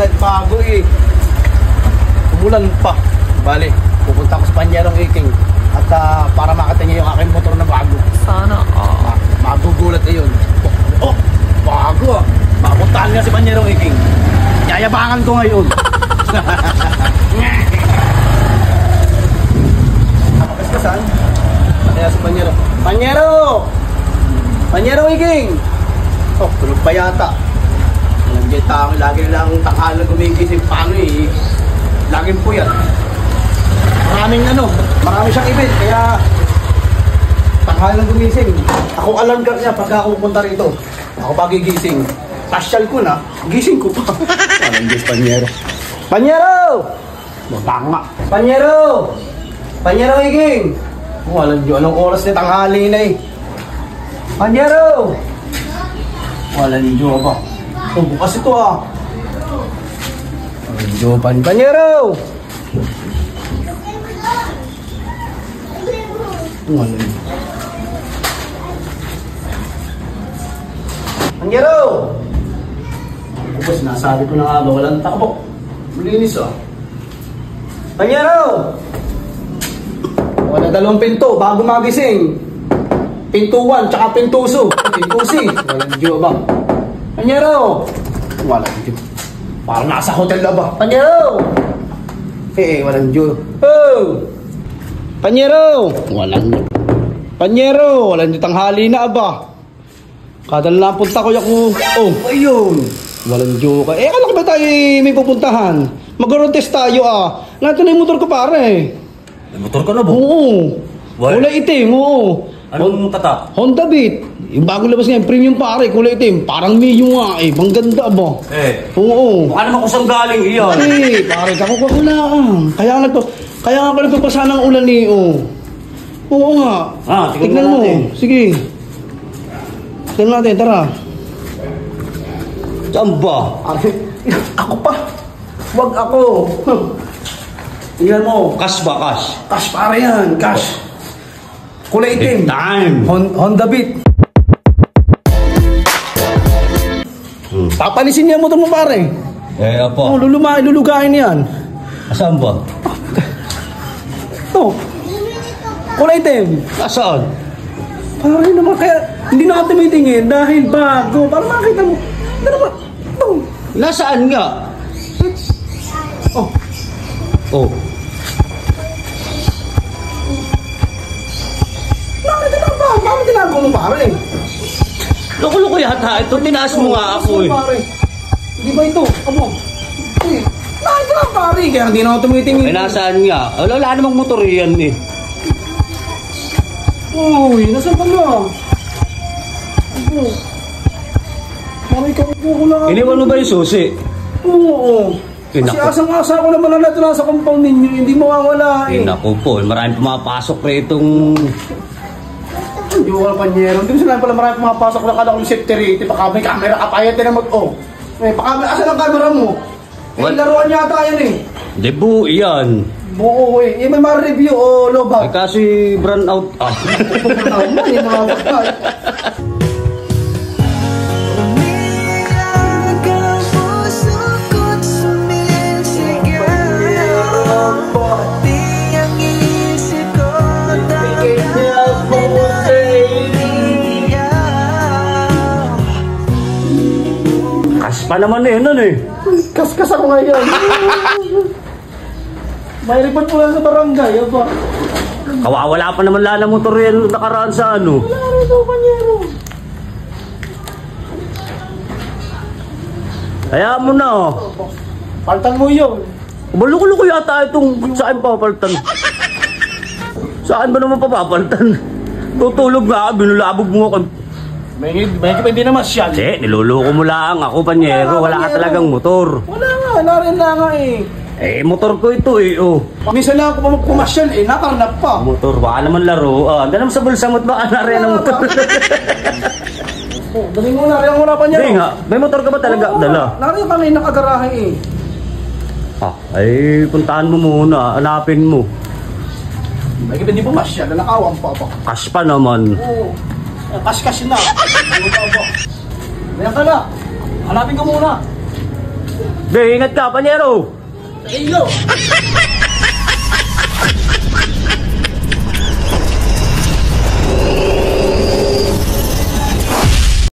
nagbago eh. Umulan pa. Bale, pupunta ako sa Panyerong Iking. At para makita niyo yung aking motor na bago. Sana. Magugulat na yun. Oh, bago ah. Mapuntahan nga si Panyerong Iking. Yayabangan ko ngayon. Kaskasan? Kaya si Panyero. Panyero! Panyerong Iking! Oh, tulog pa yata. Nandiyan tao, lagi lang takalan gumigising. Paano eh? Laging po yan. Marami siyang event. Kaya takalan gumising. Ako alarm clock niya pagka ako pupunta rito. Ako pagigising. Pasyal ko na, gising ko pa. Walang Diyos, Panyero. Panyero! Matanga. Panyero! Panyero Iking! Walang Diyos, anong oras na tanghali na eh. Panyero! Walang Diyos ba? Oh, bukas ito ah. Walang Diyos, Panyero! Walang Diyos. Panyero! Bukas, nasabi ko na nga ba, walang takbo. Malinis ah. Panyero! Wala dalawang pinto, bago magising. Pinto 1, tsaka pinto 2. Pinto C. Walang Diyo ba? Panyero! Walang Diyo. Parang nasa hotel na ba? Panyero! Walang Diyo. Oh! Panyero! Walang Diyo. Panyero! Walang Diyo, tanghali na ba? Kada lang punta ko ako. Oh, ayun. Walang Diyo ka. Kala ko ba tayo may pupuntahan? Mag-road test tayo ah. Nato na yung motor ko pare. May motor ka na ba? Oo. Kulay itim, oo. Anong tatak? Honda Beat. Yung bago labas ngayon, premium pare, kulay itim. Parang Mio nga eh. Bang ganda ba? Oo. Mukha naman kusang galing iyan. Pare, kakukulaan. Kaya nga pala nagpapasa ng ulan eh, oh. Oo nga. Tignan mo. Sige. Tignan natin, tara. Saan ba? Ako pa. Wag ako. Tingnan mo. Cash ba, cash? Cash para yan, cash. Kulay itim. Time. Honda Beat. Papalisin niya mo ito mo pare. Apo. Lulugain yan. Saan ba? Ito. Kulay itim. Saan? Pare naman, kaya hindi na ka tumitingin dahil bago. Para makita mo. Ano ba? Ito. Nasaan nga? Oh. Bakit na ba? Bakit ginagawa mo pare? Loko-loko yata. Ito, tinaas mo nga ako eh. Hindi ba ito? Amo. Bakit na pare? Kaya hindi na ako tumitingin. Ay, nasaan nga? Wala namang motor yan eh. Uy, nasaan ka na? Ano? Pare, kakukuha ko lang. Iniwan mo ba yung susi? Oo. Kasi asang-asa ko naman na ito nasa compound ninyo, hindi mawawala eh. Naku po, marami pumapasok rito itong... Hindi ko ka Panyero. Hindi mo sila pala marami pumapasok na kada kong safety rate. Baka may camera ka pa yan, tinan mag-oh. Asan ang camera mo? Laruan yata yan eh. Hindi buo yan. Buo eh. May ma-review o loba. Kasi brand out. Yung mga bakal. Pa naman eh, ano eh. Kaskas ako ngayon. May report po lang sa barangay, ba? Kawawala pa naman lang ng motor yan nakaraan sa ano. Wala rin ito, Panyero. Hayaan mo na oh. Paltan mo yun. Maluko-luko yata itong saan papaltan. Saan ba naman papapaltan? Tutulog nga, binulabog mo ako. May hindi naman siya. Che, niluloko mo lang ako, Panyero. Wala ka talagang motor. Wala nga, narin na nga eh. Motor ko ito eh, oh. Minsan lang ako pumasyal eh, nakarnap pa. Motor, baka naman laro. Dala mo sa bulsa mo't baka narin ang motor. Dali mo na, rin muna Panyero. Hindi nga, may motor ka ba talaga? Dala. Narin kami nakagarahe eh. Ay, puntahan mo muna, hanapin mo. May hindi pumasyal, nakawang pa ako. Cash pa naman. Oo. Kas-kas na. Ayan ka na. Hanapin ko muna. Be, ingat ka, panyero. Sa inyo.